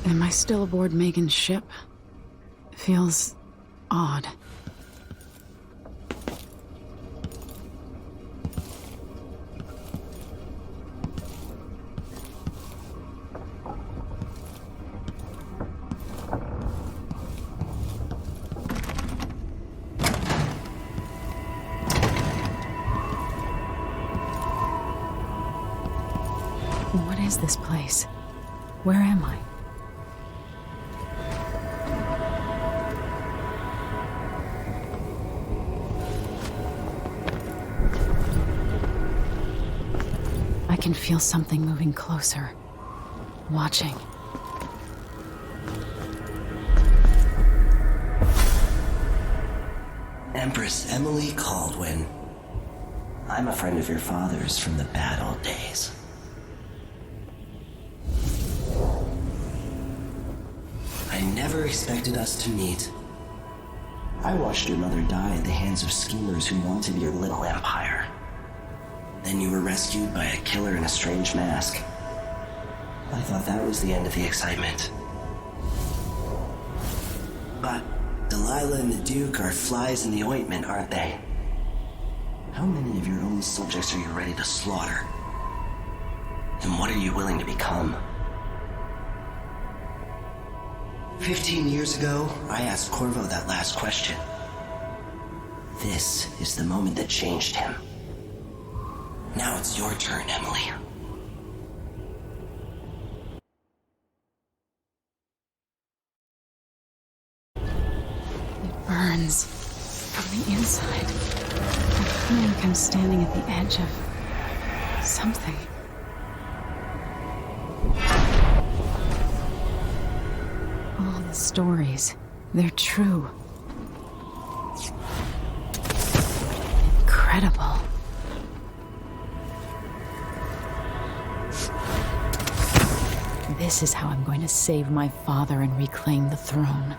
Am I still aboard Megan's ship? Feels odd. What is this place? Where am I? I can feel something moving closer. Watching. Empress Emily Caldwin. I'm a friend of your father's from the bad old days. I never expected us to meet. I watched your mother die at the hands of schemers who wanted your little empire. Then you were rescued by a killer in a strange mask. I thought that was the end of the excitement. But Delilah and the Duke are flies in the ointment, aren't they? How many of your own subjects are you ready to slaughter? And what are you willing to become? 15 years ago, I asked Corvo that last question. This is the moment that changed him. Now it's your turn, Emily. It burns from the inside. I feel like I'm standing at the edge of something. All the stories, they're true. Incredible. This is how I'm going to save my father and reclaim the throne.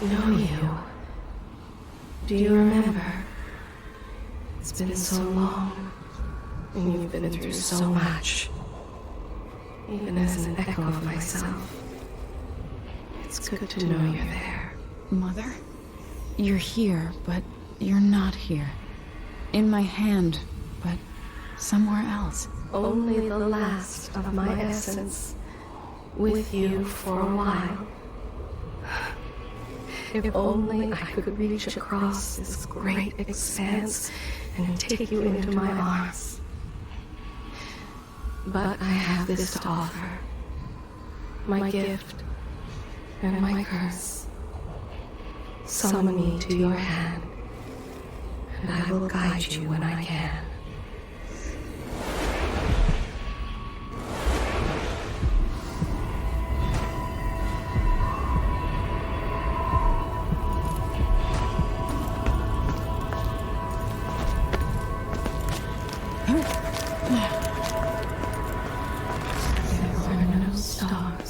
Know you. Do you remember? It's been so long, and you've been through so much. Even as an echo of myself, it's good to know you're there. Mother? You're here, but you're not here. In my hand, but somewhere else. Only the last of my essence, with you for a while. If only I could reach across this great expanse and take you into my arms. But I have this to offer. My gift and my curse. Summon me to your hand, and I will guide you when I can.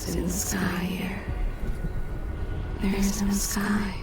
In the sky here. There's no sky.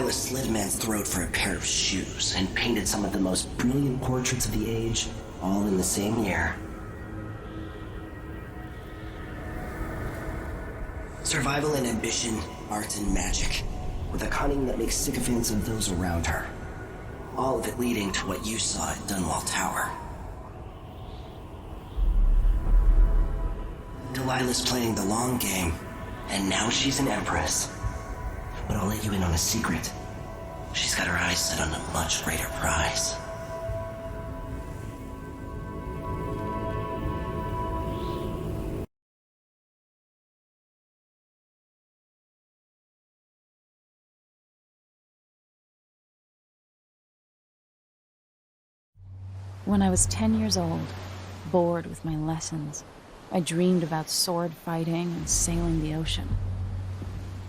Delilah slit a man's throat for a pair of shoes and painted some of the most brilliant portraits of the age, all in the same year. Survival and ambition, art and magic, with a cunning that makes sycophants of those around her. All of it leading to what you saw at Dunwall Tower. Delilah's playing the long game, and now she's an empress. But I'll let you in on a secret. She's got her eyes set on a much greater prize. When I was 10 years old, bored with my lessons, I dreamed about sword fighting and sailing the ocean.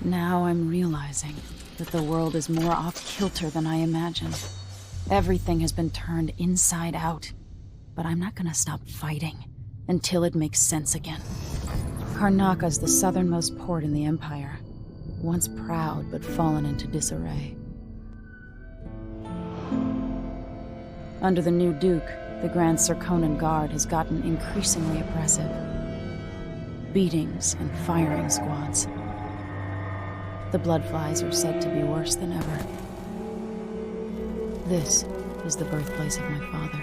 Now I'm realizing that the world is more off-kilter than I imagined. Everything has been turned inside out, but I'm not gonna stop fighting until it makes sense again. Karnaka's the southernmost port in the Empire, once proud but fallen into disarray. Under the new Duke, the Grand Serkonan Guard has gotten increasingly oppressive. Beatings and firing squads. The Bloodflies are said to be worse than ever. This is the birthplace of my father.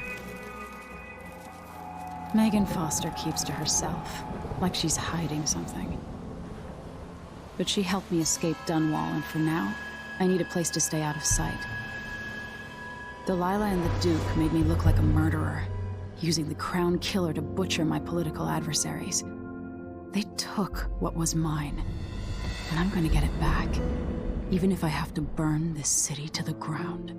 Megan Foster keeps to herself, like she's hiding something. But she helped me escape Dunwall, and for now, I need a place to stay out of sight. Delilah and the Duke made me look like a murderer, using the Crown Killer to butcher my political adversaries. They took what was mine, and I'm gonna get it back, even if I have to burn this city to the ground.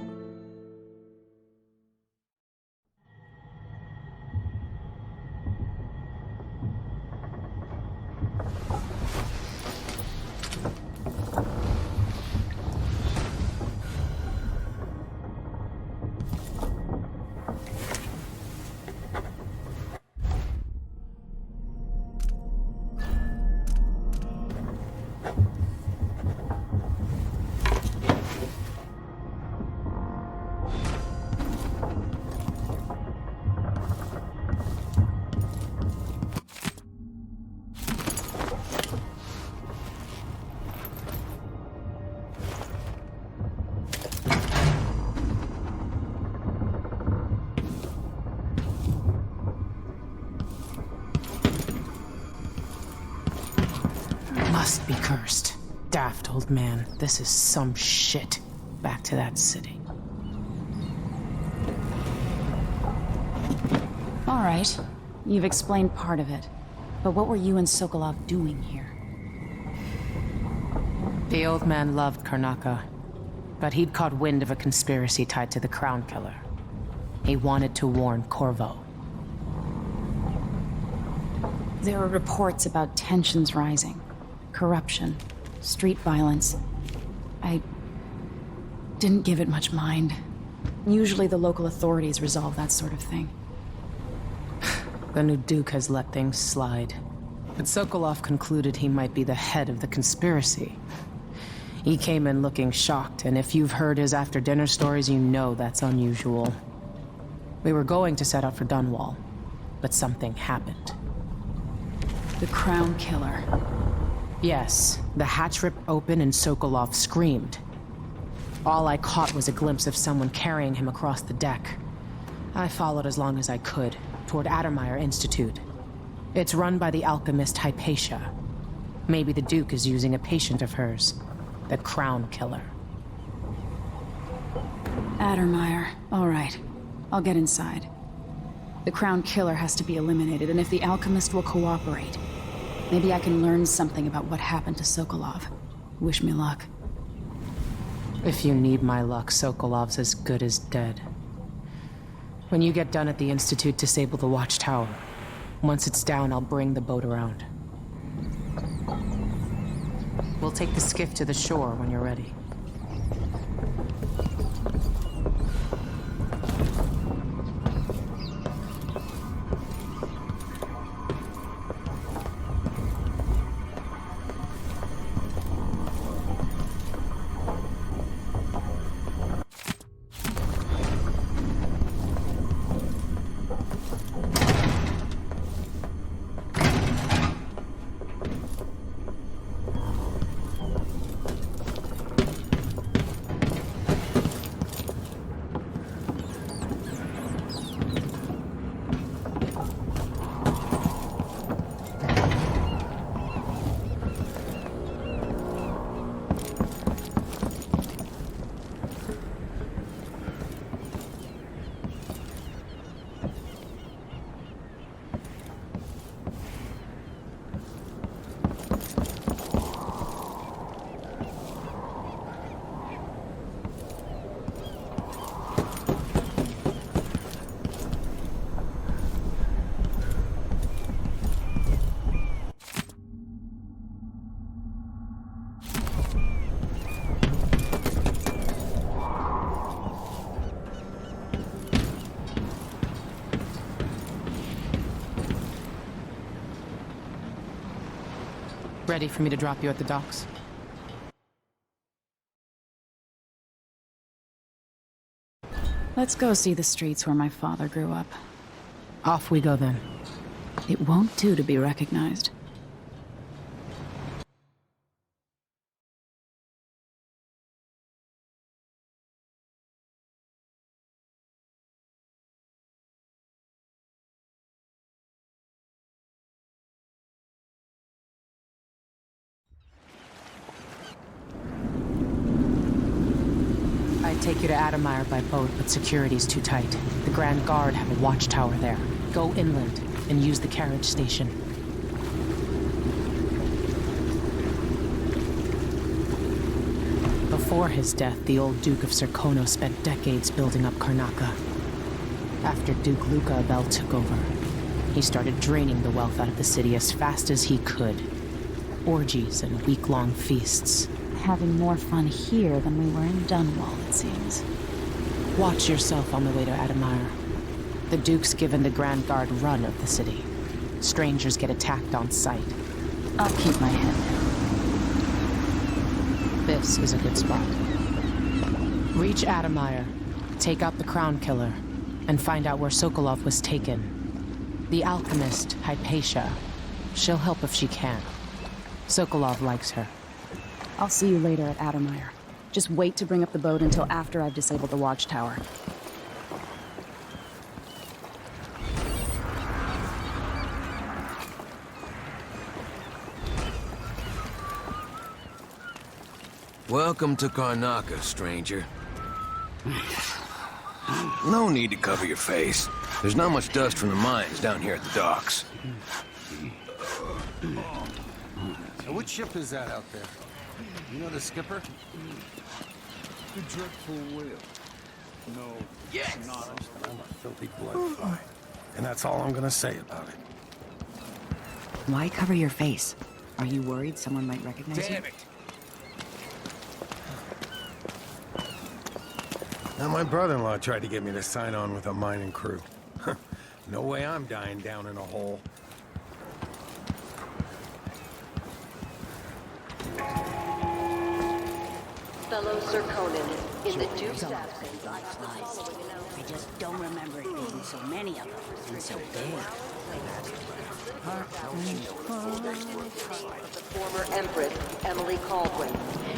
Must be cursed. Daft old man, this is some shit. Back to that city. All right, you've explained part of it. But what were you and Sokolov doing here? The old man loved Karnaka, but he'd caught wind of a conspiracy tied to the Crown Killer. He wanted to warn Corvo. There are reports about tensions rising. Corruption, street violence. I didn't give it much mind. Usually the local authorities resolve that sort of thing. The new Duke has let things slide. But Sokolov concluded he might be the head of the conspiracy. He came in looking shocked, and if you've heard his after-dinner stories, you know that's unusual. We were going to set out for Dunwall, but something happened. The Crown Killer. Yes, the hatch ripped open and Sokolov screamed. All I caught was a glimpse of someone carrying him across the deck. I followed as long as I could, toward Addermeyer Institute. It's run by the alchemist Hypatia. Maybe the Duke is using a patient of hers, the Crown Killer. Addermeyer. All right. I'll get inside. The Crown Killer has to be eliminated, and if the alchemist will cooperate, maybe I can learn something about what happened to Sokolov. Wish me luck. If you need my luck, Sokolov's as good as dead. When you get done at the Institute, disable the watchtower. Once it's down, I'll bring the boat around. We'll take the skiff to the shore when you're ready. Ready for me to drop you at the docks? Let's go see the streets where my father grew up. Off we go then. It won't do to be recognized. I'd take you to Adamire by boat, but security's too tight. The Grand Guard have a watchtower there. Go inland and use the carriage station. Before his death, the old Duke of Serkono spent decades building up Karnaca. After Duke Luca Abel took over, he started draining the wealth out of the city as fast as he could. Orgies and week-long feasts. Having more fun here than we were in Dunwall, it seems. Watch yourself on the way to Adamire. The Duke's given the Grand Guard run of the city. Strangers get attacked on sight. I'll keep my head down. This is a good spot. Reach Adamire, take out the Crown Killer, and find out where Sokolov was taken. The alchemist, Hypatia. She'll help if she can. Sokolov likes her. I'll see you later at Adamire. Just wait to bring up the boat until after I've disabled the watchtower. Welcome to Karnaca, stranger. No need to cover your face. There's not much dust from the mines down here at the docks. So which ship is that out there? You know the skipper? The dreadful whale. No, Yes! not I'm a filthy blood fly. And that's all I'm gonna say about it. Why cover your face? Are you worried someone might recognize you? Damn it! Now, my brother-in-law tried to get me to sign on with a mining crew. No way I'm dying down in a hole. Fellow Serkonan, in the Duke's absence, I just don't remember it being so many of them and so big. the former Empress, Emily Caldwin,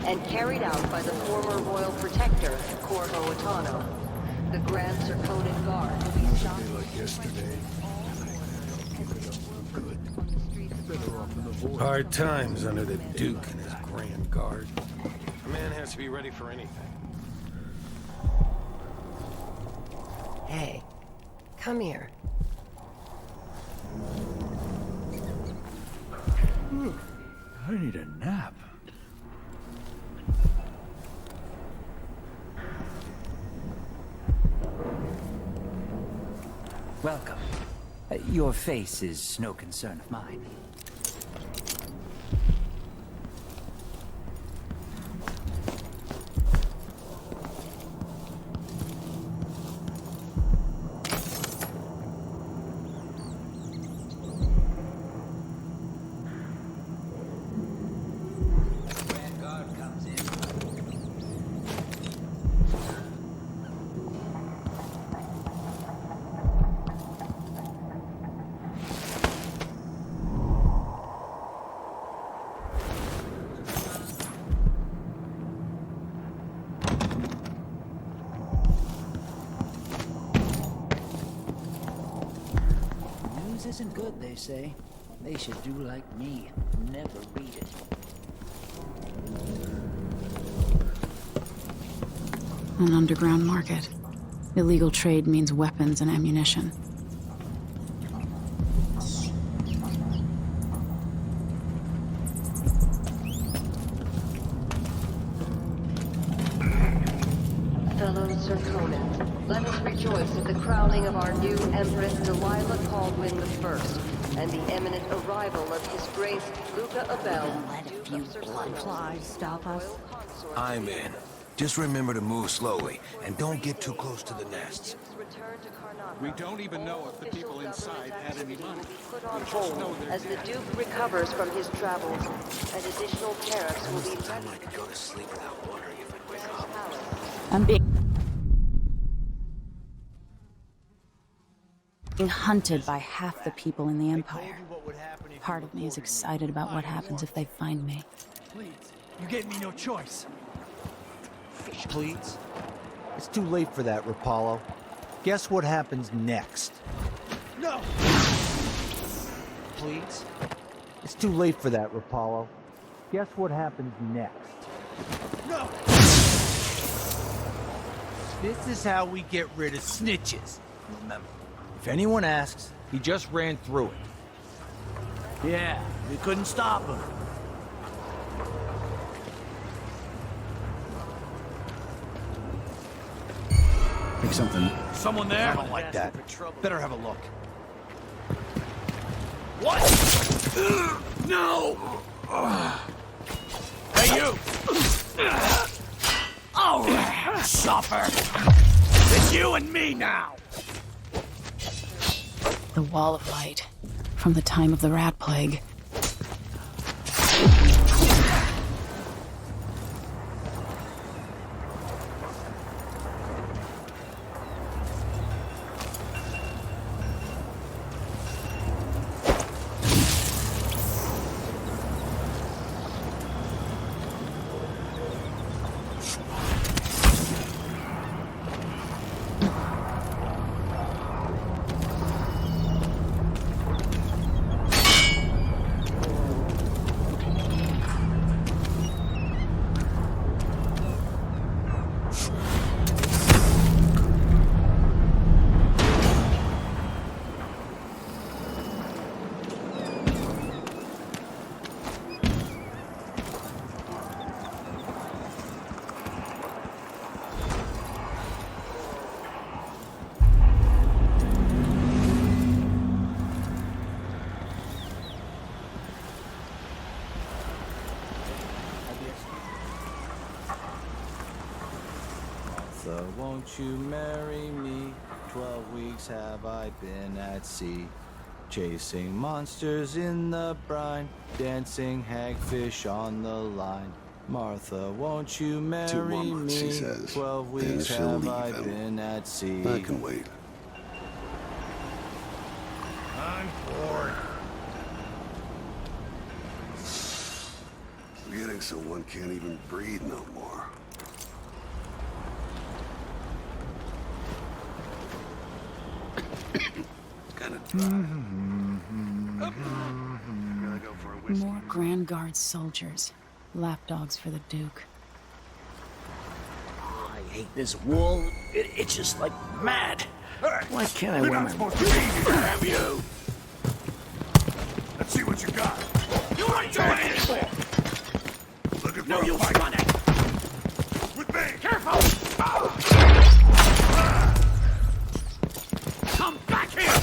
and carried out by the former Royal Protector, Corvo Atano. The Grand Serkonan Guard will be shot like yesterday. Hard times under the Duke and his Grand Guard. A man has to be ready for anything. Hey, come here. I need a nap. Welcome. Your face is no concern of mine. News isn't good, they say. They should do like me. Never read it. An underground market. Illegal trade means weapons and ammunition. Fellow Serkonan, let us rejoice at the crowning of our new Empress Delilah Caldwin I, and the imminent arrival of His Grace Luca Abel, Let a Duke few of Serkonos, blood flies stop us. Royal Consort. I'm in. Just remember to move slowly, and don't get too close to the nests. return to Karnataka. We don't even know if the people inside had any money. Put on hold as the Duke recovers from his travels, and additional tariffs will be Time I could go to sleep without wondering if I'd wake up. I'm being hunted by half the people in the Empire. Part of me is excited about what happens if they find me. Please, you gave me no choice. Please? It's too late for that, Rapallo. Guess what happens next? No! Please? It's too late for that, Rapallo. Guess what happens next? No! This is how we get rid of snitches. Remember, if anyone asks, he just ran through it. Yeah, we couldn't stop him. Think something. Someone there? I don't like that. Better have a look. What? No! Hey, you! All right, suffer! It's you and me now! The Wall of Light, from the time of the Rat Plague. Won't you marry me? 12 weeks have I been at sea, chasing monsters in the brine, dancing hagfish on the line. Martha, won't you marry 2 more months, me? he says. 12 Then weeks she'll have leave I him. been at sea. I can wait. I'm bored. We're getting so one can't even breathe no more. Kinda dry. Gotta go for a whiskey. More Grand Guard soldiers. Lapdogs for the Duke. I hate this wool. It itches like mad. Why can't I wear my... Supposed to be here, have you? Let's see what you got. You ain't doing anything! Looking for No, a you fight? run it! With me! Careful! Come back here!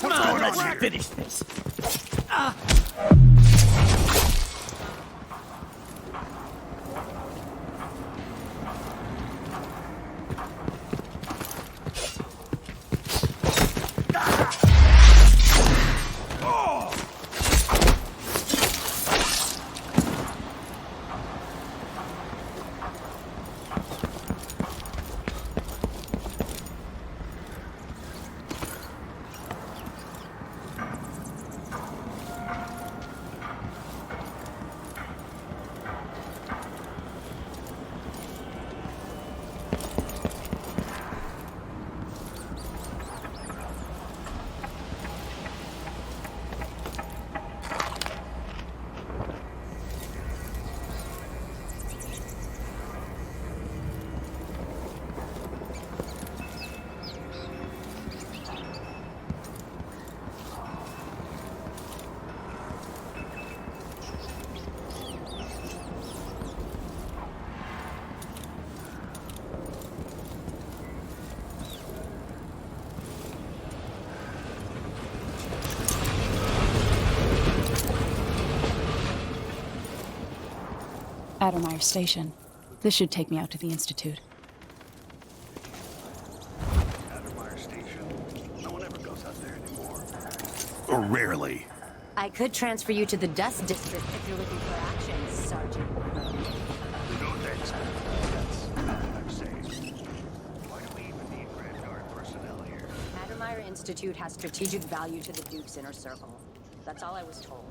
Come on, let's finish this. Addermeyer Station. This should take me out to the Institute. station. No one ever goes out there anymore. Or rarely. I could transfer you to the dust district if you're looking for action, Sergeant. No thanks. I'm saying. Why do we even need Red Guard personnel here? Addermeyer Institute has strategic value to the Duke's inner circle. That's all I was told.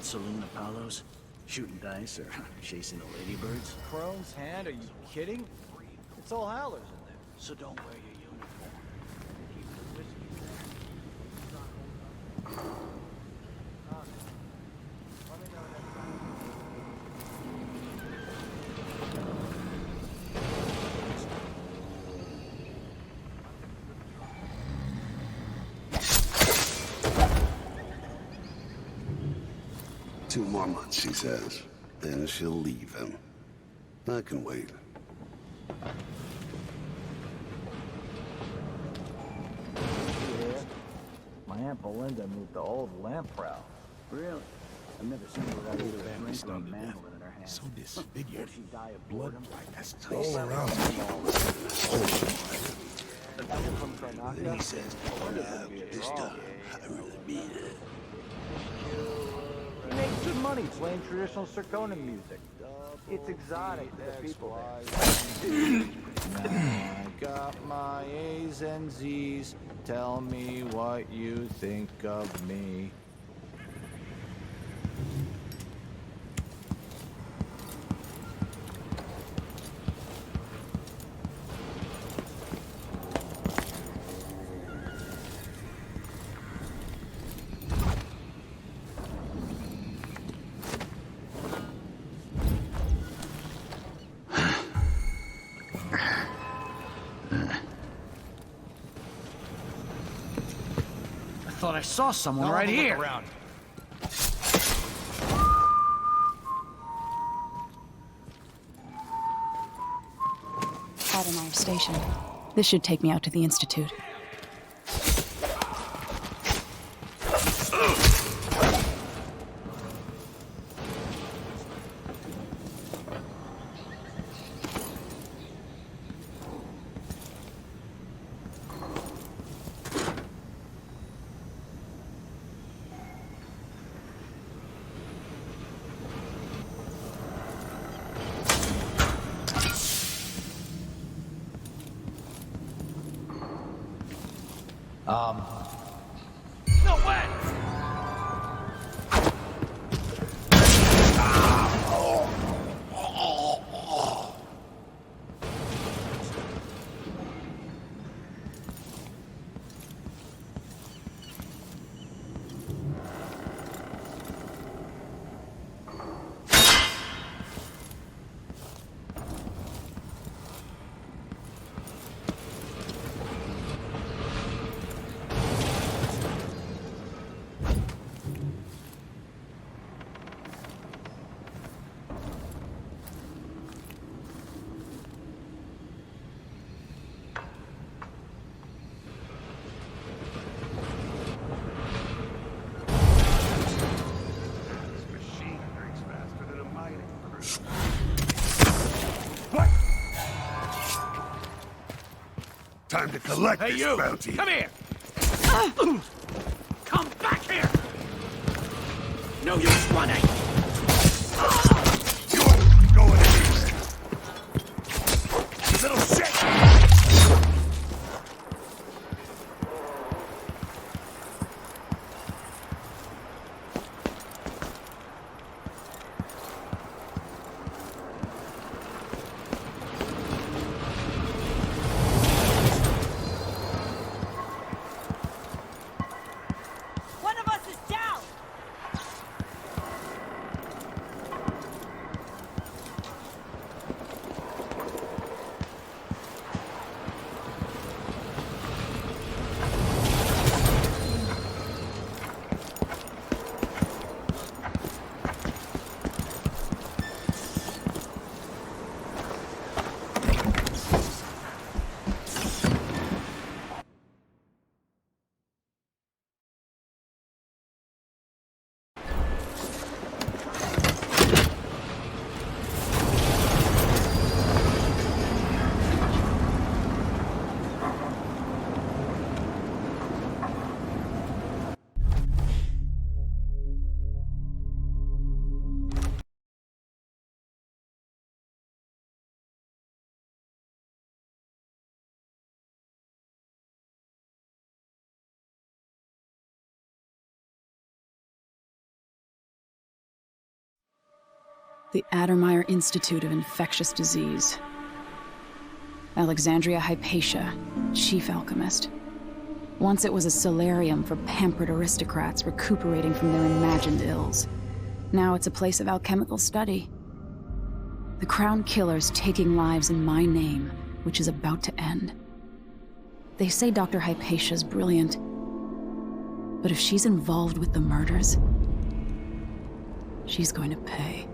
Saloon Apollos? Shooting dice or chasing the ladybirds? Crone's hand? Are you kidding? It's all howlers in there. So don't wear your uniform. Keep the whiskey there. Two more months, she says. Then she'll leave him. I can wait. Yeah. My Aunt Belinda moved the old lamp prow. Really? I've never seen her without either a drink or a mandolin in her hand. So disfigured. Would she die of boredom? That's all around me. Then he says, this time, I really mean it. He makes good money playing traditional Serkonan music. It's exotic to the people there. Now I got my A's and Z's. Tell me what you think of me. I thought I saw someone right here. Around. Addermeyer Station. This should take me out to the Institute. No way! What? Time to collect Hey, this you! bounty. Come here! Come back here! No use running! You're going anywhere. You little shit! One of us is down! The Addermeyer Institute of Infectious Disease. Alexandria Hypatia, chief alchemist. Once it was a solarium for pampered aristocrats recuperating from their imagined ills. Now it's a place of alchemical study. The Crown Killer's taking lives in my name, which is about to end. They say Dr. Hypatia's brilliant, but if she's involved with the murders, she's going to pay.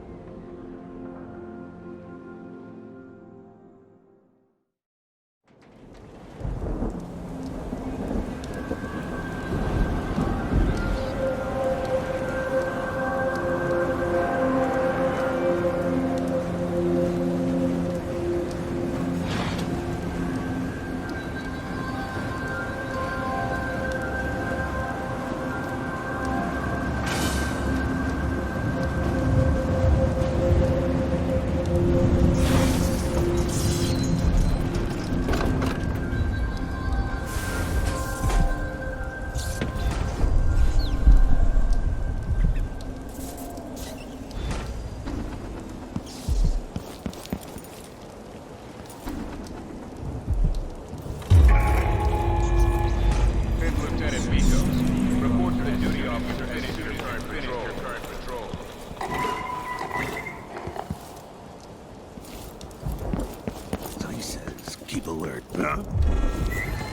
So he says, keep alert. Huh?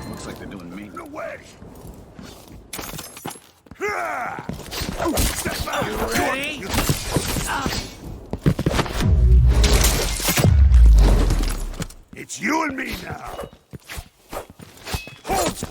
Looks like they're doing me. No way! Step back! You ready? It's you and me now! Hold!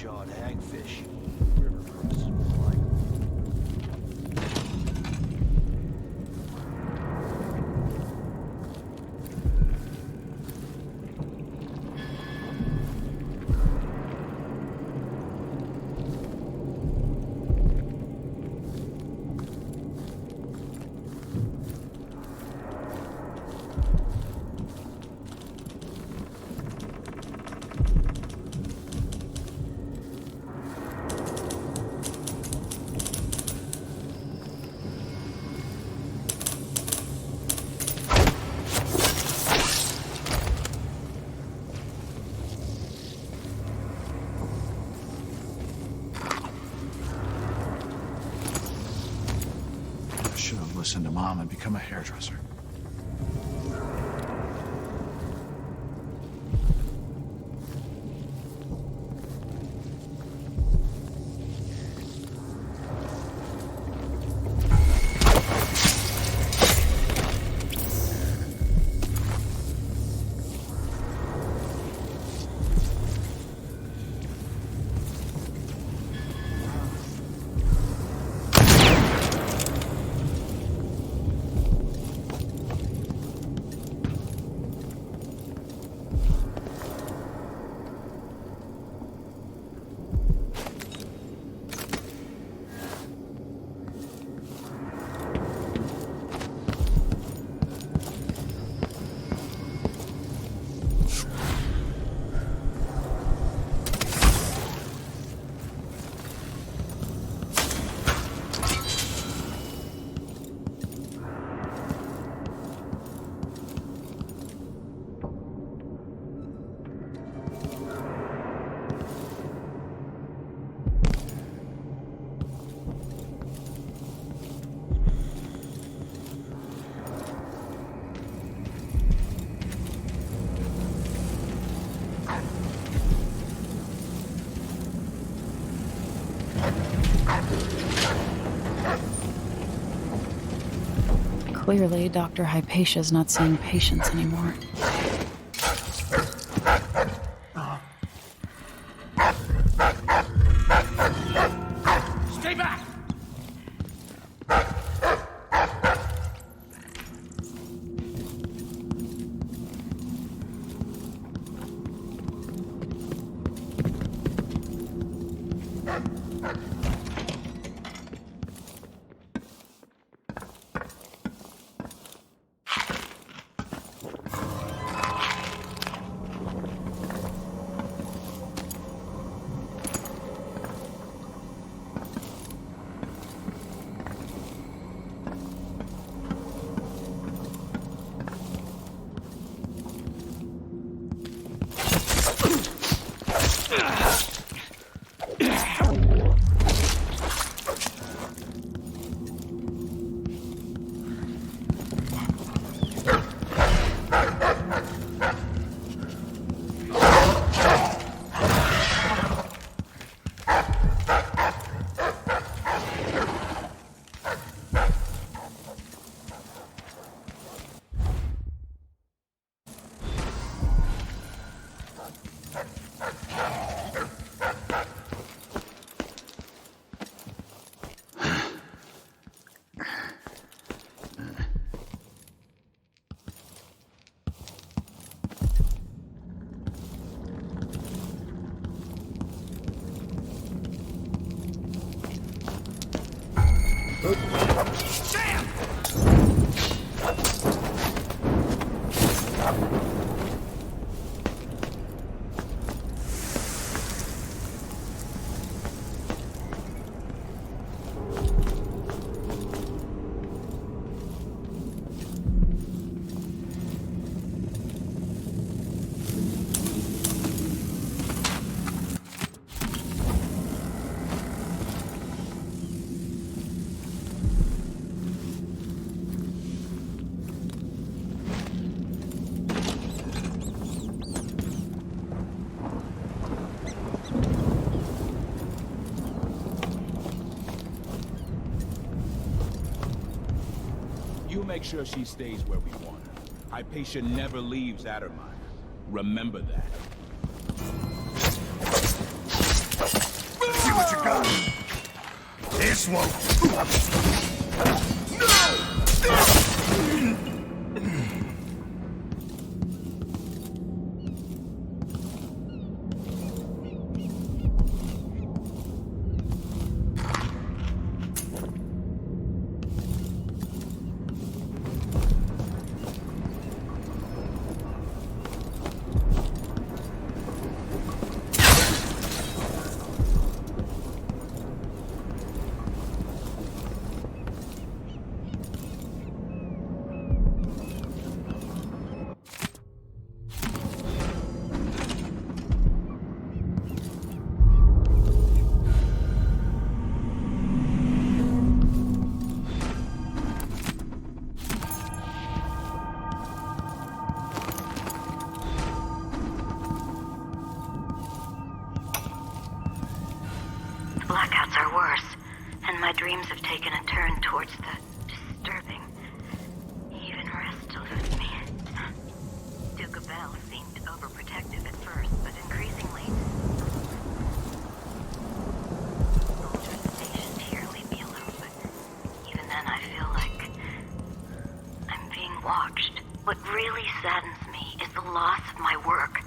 Two-jawed hagfish. River crosses more like. Should have listened to Mom and become a hairdresser. Clearly, Dr. Hypatia's not seeing patients anymore. Stay back! You make sure she stays where we want her. Hypatia never leaves Addermire. Remember that. What's it got? This won't. Blackouts are worse, and my dreams have taken a turn towards the disturbing. Even rest eludes me. Duke Bell seemed overprotective at first, but increasingly... Soldiers stationed here leave me alone, but even then I feel like I'm being watched. What really saddens me is the loss of my work.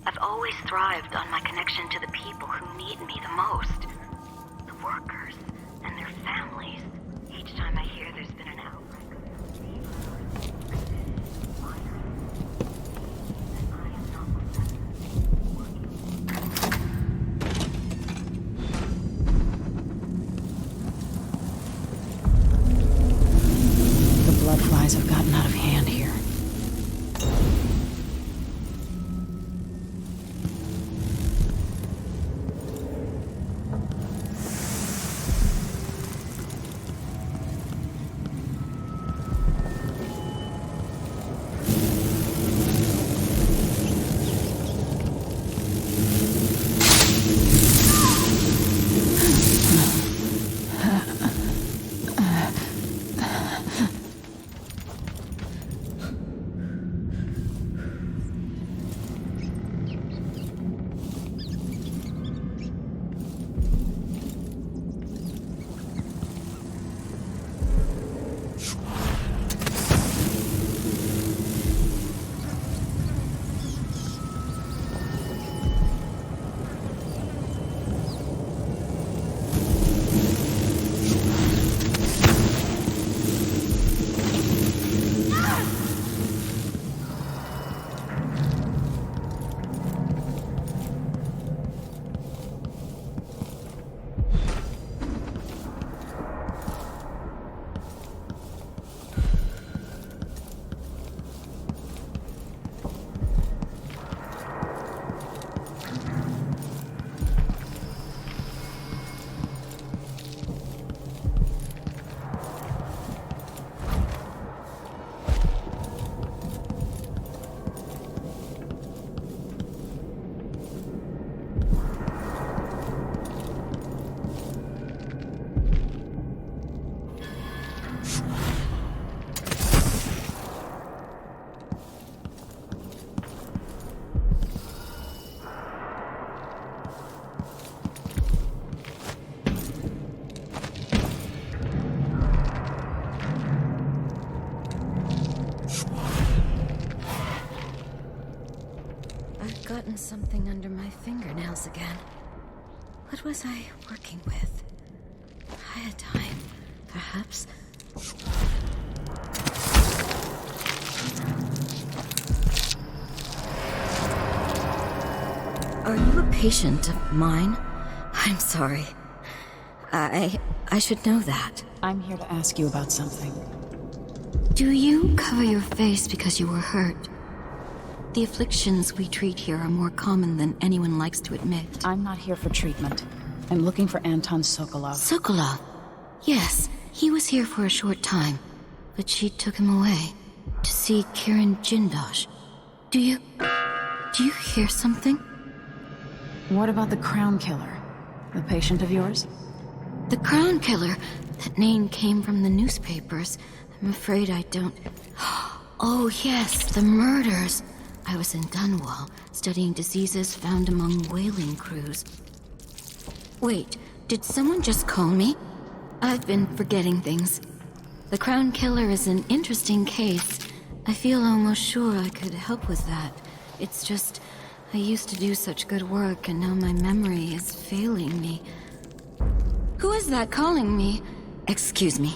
I've always thrived on my connection to the people who need me the most. The workers and their families. Each time I hear there's been an outbreak of fever, The blood flies have gotten out of hand here. Gotten something under my fingernails again. What was I working with? Iodine, perhaps? Are you a patient of mine? I'm sorry. I should know that. I'm here to ask you about something. Do you cover your face because you were hurt? The afflictions we treat here are more common than anyone likes to admit. I'm not here for treatment. I'm looking for Anton Sokolov. Sokolov? Yes, he was here for a short time, but she took him away to see Kirin Jindosh. Do you hear something? What about the Crown Killer? The patient of yours? The Crown Killer? That name came from the newspapers. I'm afraid I don't... Oh yes, the murders. I was in Dunwall, studying diseases found among whaling crews. Wait, did someone just call me? I've been forgetting things. The Crown Killer is an interesting case. I feel almost sure I could help with that. It's just, I used to do such good work and now my memory is failing me. Who is that calling me? Excuse me.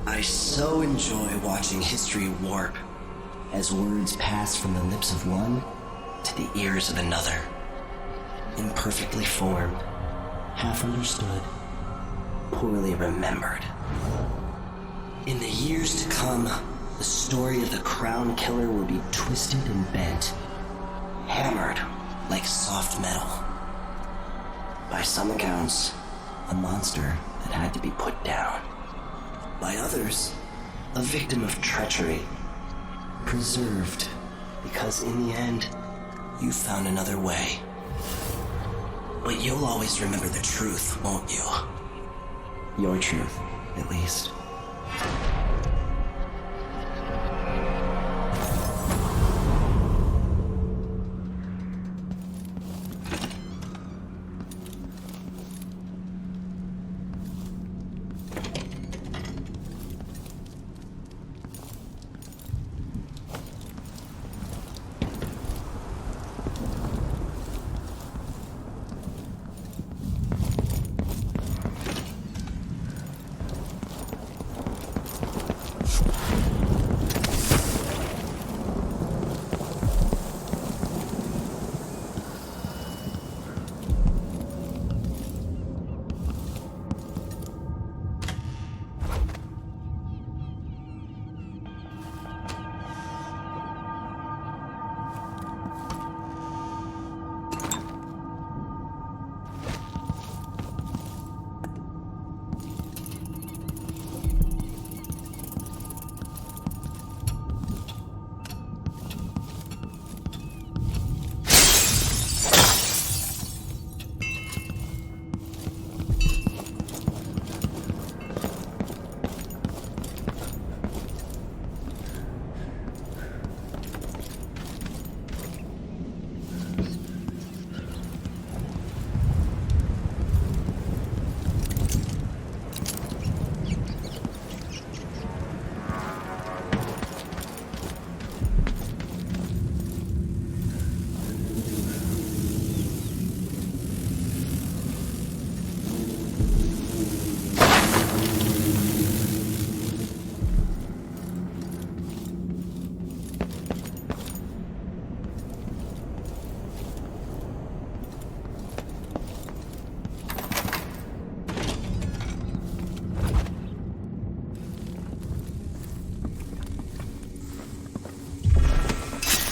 I so enjoy watching history warp as words pass from the lips of one to the ears of another. Imperfectly formed, half understood, poorly remembered. In the years to come, the story of the Crown Killer will be twisted and bent, hammered like soft metal. By some accounts, a monster that had to be put down. By others, a victim of treachery, preserved because in the end, you found another way. But you'll always remember the truth, won't you? Your truth, at least.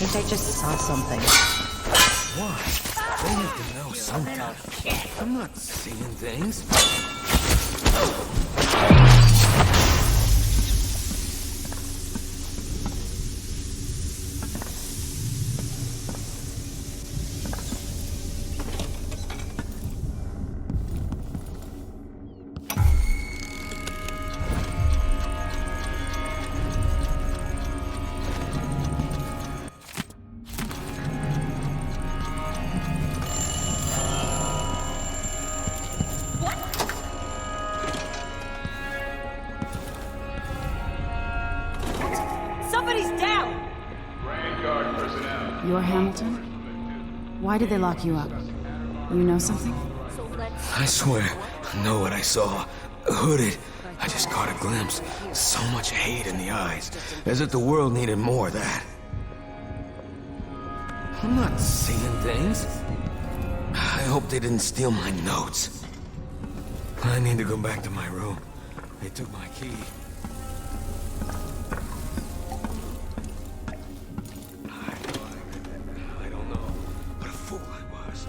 I think I just saw something. Why? They need to know something. I'm not seeing things. You're Hamilton? Why did they lock you up? You know something? I swear, I know what I saw. Hooded. I just caught a glimpse. So much hate in the eyes. As if the world needed more of that. I'm not seeing things. I hope they didn't steal my notes. I need to go back to my room. They took my key. I don't know. What a fool I was.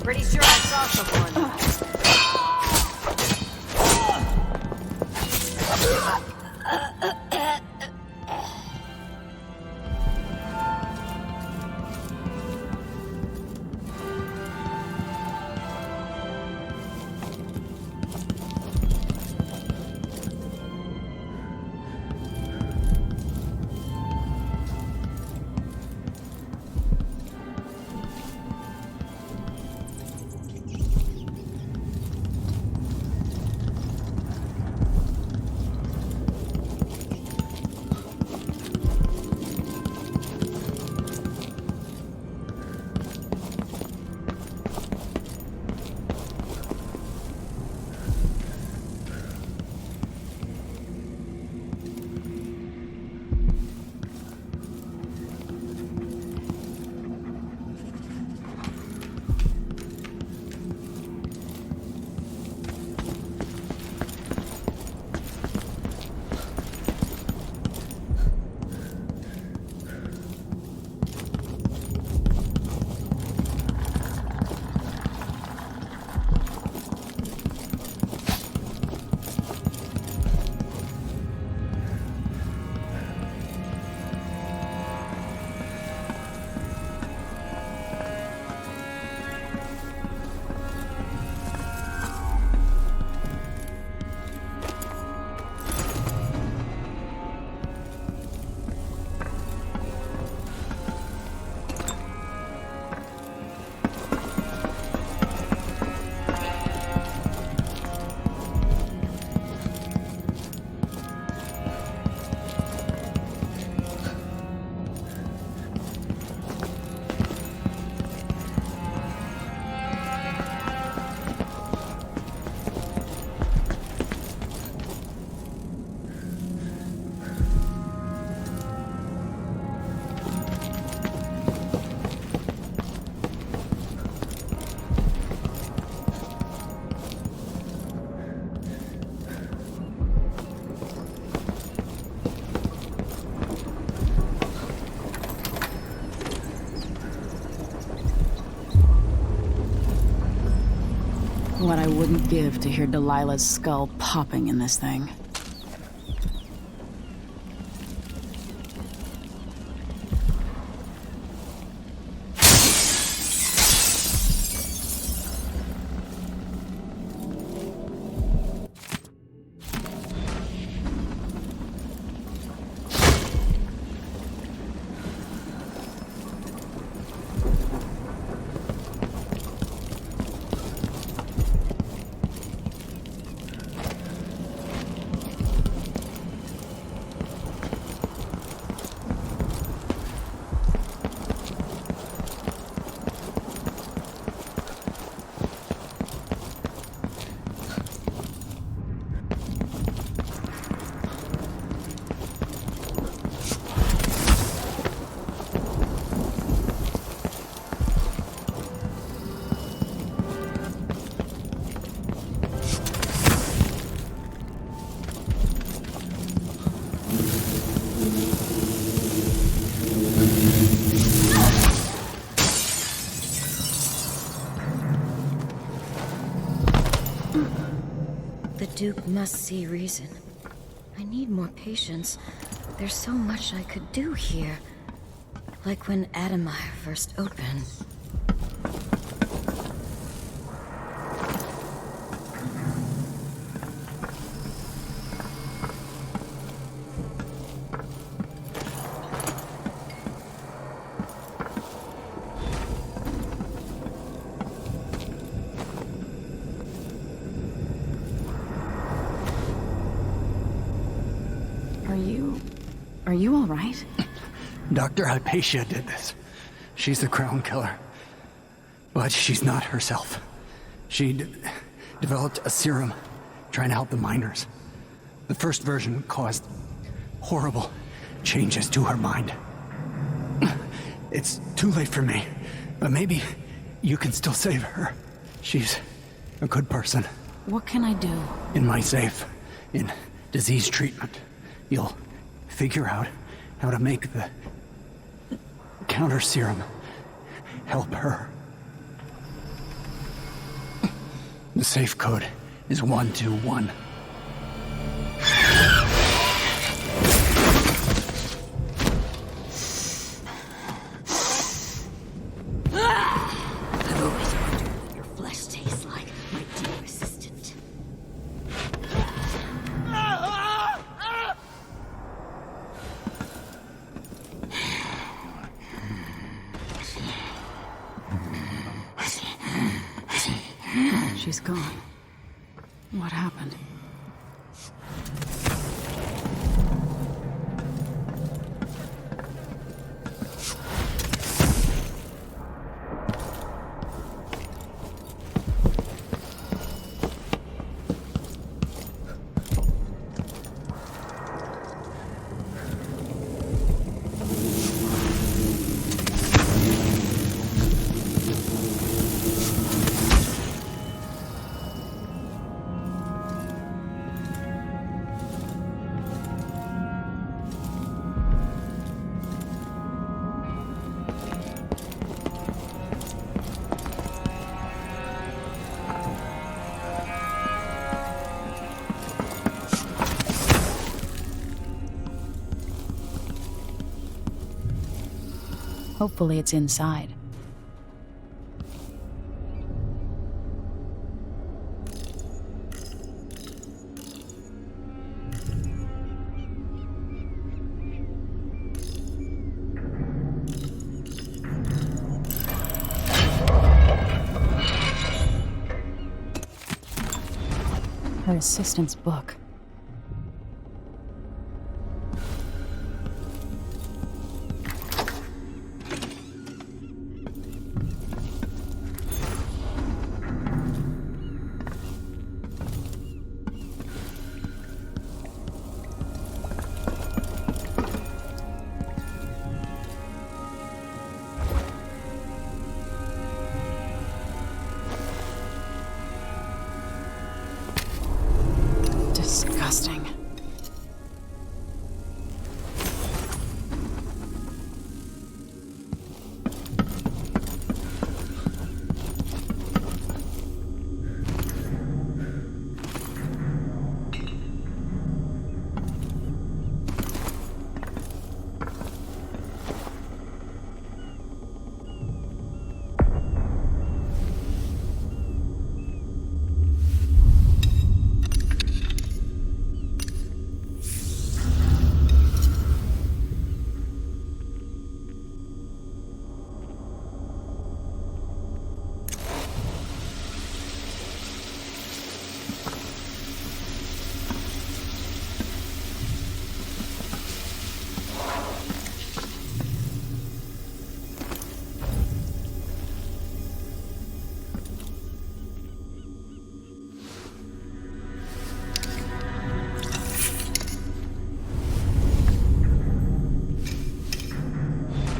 Pretty sure I saw someone. What I wouldn't give to hear Delilah's skull popping in this thing. The Duke must see reason. I need more patience. There's so much I could do here. Like when Adamire first opened. Are you all right? Dr. Hypatia did this. She's the crown killer. But she's not herself. She developed a serum trying to help the miners. The first version caused horrible changes to her mind. It's too late for me, but maybe you can still save her. She's a good person. What can I do? In my safe, in disease treatment, you'll figure out how to make the counter serum help her. The safe code is 121. I've always wondered what your flesh tastes like, my dear assistant. She's gone. What happened? Hopefully it's inside. Her assistant's book. Disgusting.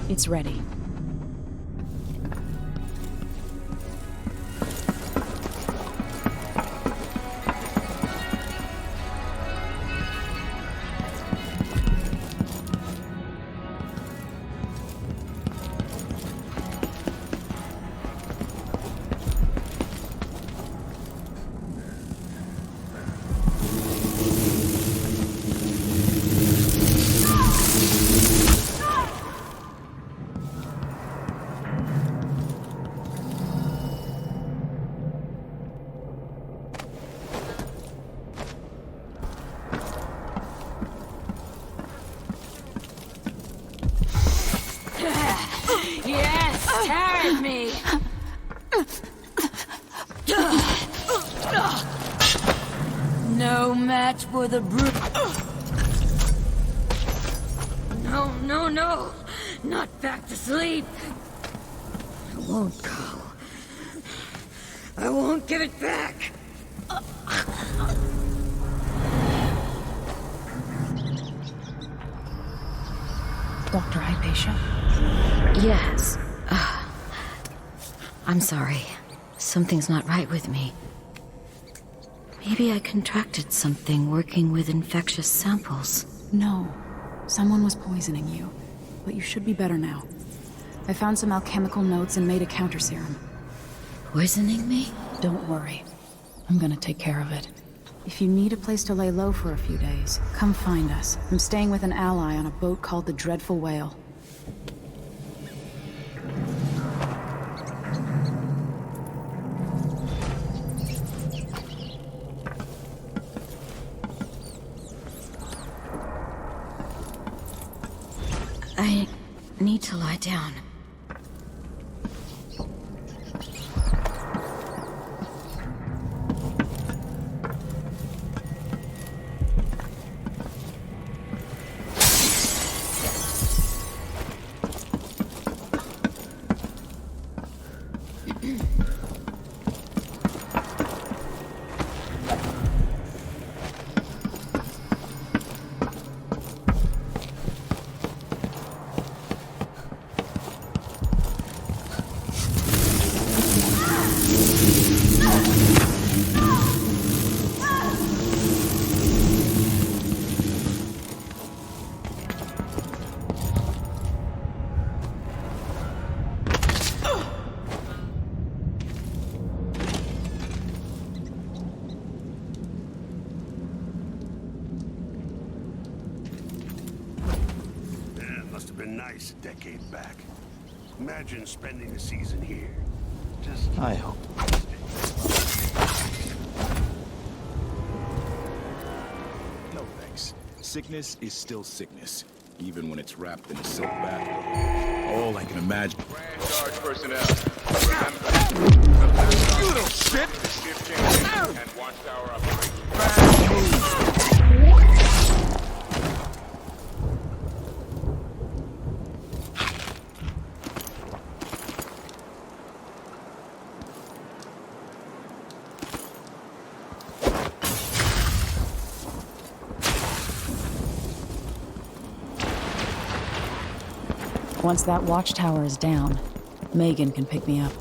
It's ready. No match for the brute. No, no, no. Not back to sleep. I won't go. I won't give it back. Dr. Hypatia? Yes. I'm sorry. Something's not right with me. Maybe I contracted something working with infectious samples. No. Someone was poisoning you. But you should be better now. I found some alchemical notes and made a counter serum. Poisoning me? Don't worry. I'm gonna take care of it. If you need a place to lay low for a few days, come find us. I'm staying with an ally on a boat called the Dreadful Whale. I need to lie down. Nice a decade back. Imagine spending a season here. Just I hope. No thanks. Sickness is still sickness, even when it's wrapped in a silk bathrobe. All I can imagine. Grand Guard personnel, remember, You little shit! the shift change and watchtower operation. Once that watchtower is down, Megan can pick me up.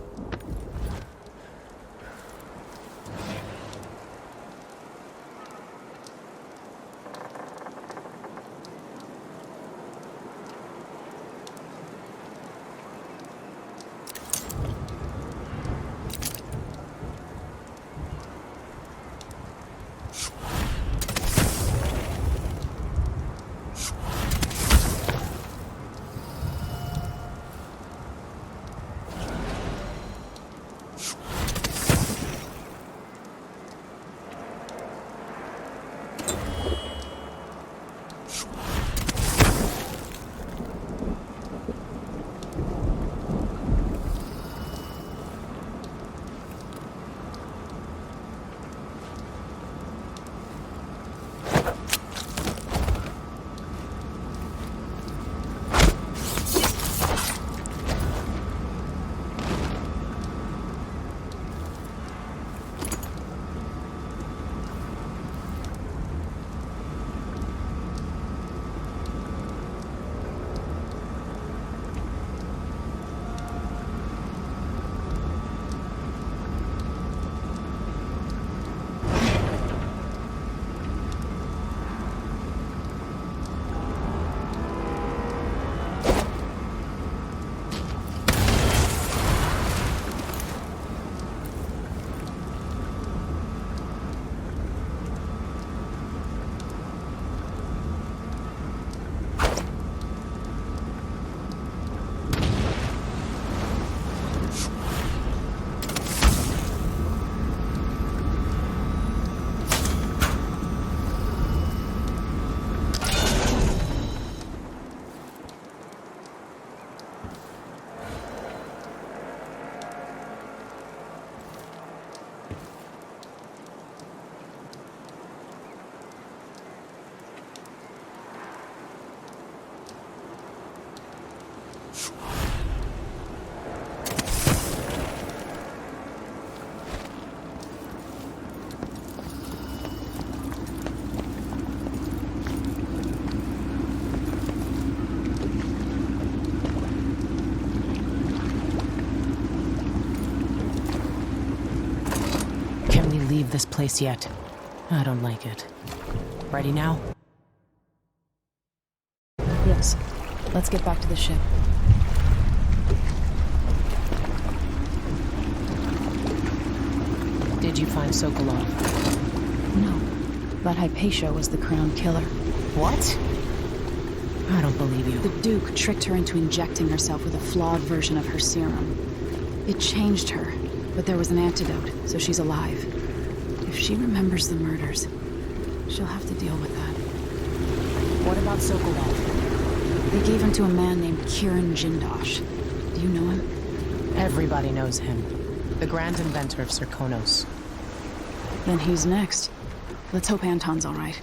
leave this place yet. I don't like it. Ready now? Yes. Let's get back to the ship. Did you find Sokolov? No. But Hypatia was the crown killer. What? I don't believe you. The Duke tricked her into injecting herself with a flawed version of her serum. It changed her, but there was an antidote, so she's alive. If she remembers the murders, she'll have to deal with that. What about Sokolov? They gave him to a man named Kieran Jindosh. Do you know him? Everybody knows him. The grand inventor of Serkonos. Then he's next. Let's hope Anton's all right.